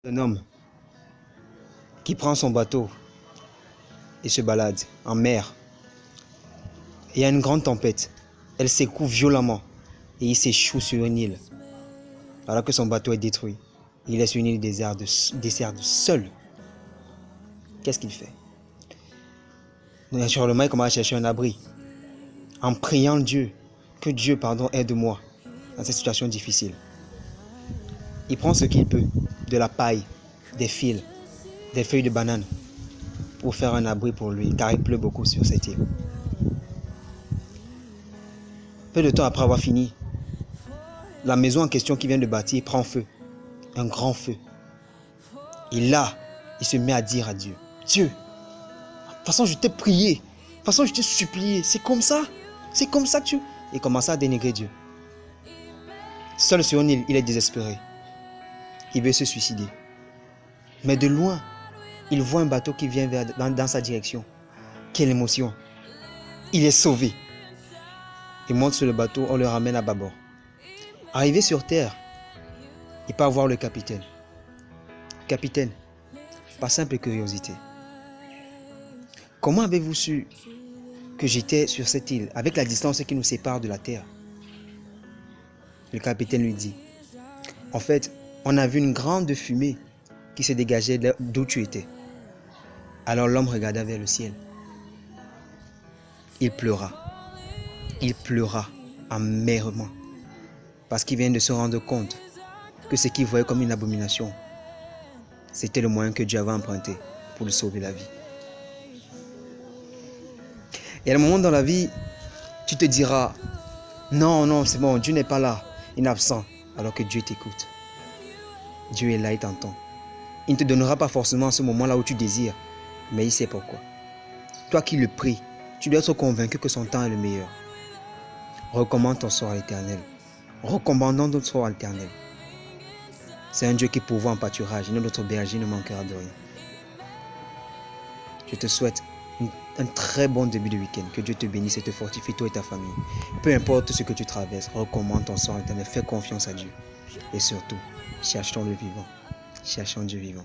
Un homme qui prend son bateau et se balade en mer. Il y a une grande tempête. Elle secoue violemment et il s'échoue sur une île. Alors que son bateau est détruit, il laisse une île déserte seul. Qu'est-ce qu'il fait? Naturellement, il commence à chercher un abri. En priant Dieu, que Dieu, aide-moi dans cette situation difficile. Il prend ce qu'il peut, de la paille, des fils, des feuilles de banane, pour faire un abri pour lui, car il pleut beaucoup sur cette île. Peu de temps après avoir fini, la maison en question qu'il vient de bâtir prend feu, un grand feu. Et là, il se met à dire à Dieu, Dieu, de toute façon je t'ai prié, de toute façon je t'ai supplié, c'est comme ça que tu... Il commence à dénigrer Dieu. Seul sur une île, il est désespéré. Il veut se suicider. Mais de loin, il voit un bateau qui vient dans sa direction. Quelle émotion! Il est sauvé. Il monte sur le bateau, on le ramène à bâbord. Arrivé sur terre, il part voir le capitaine. Capitaine, par simple curiosité, comment avez-vous su que j'étais sur cette île, avec la distance qui nous sépare de la terre? Le capitaine lui dit, en fait, on a vu une grande fumée qui se dégageait d'où tu étais. Alors l'homme regarda vers le ciel. Il pleura amèrement, parce qu'il vient de se rendre compte que ce qu'il voyait comme une abomination, c'était le moyen que Dieu avait emprunté pour lui sauver la vie. Et à un moment dans la vie, tu te diras, non, c'est bon, Dieu n'est pas là, il est absent, alors que Dieu t'écoute. Dieu est là, il t'entend. Il ne te donnera pas forcément ce moment-là où tu désires, mais il sait pourquoi. Toi qui le pries, tu dois être convaincu que son temps est le meilleur. Recommande ton sort à l'Éternel. Recommandons notre sort à l'Éternel. C'est un Dieu qui pourvoit en pâturage, et notre berger ne manquera de rien. Je te souhaite un très bon début de week-end. Que Dieu te bénisse et te fortifie, toi et ta famille. Peu importe ce que tu traverses, recommande ton sort à l'Éternel. Fais confiance à Dieu. Et surtout, cherchons le vivant. Cherchons Dieu vivant.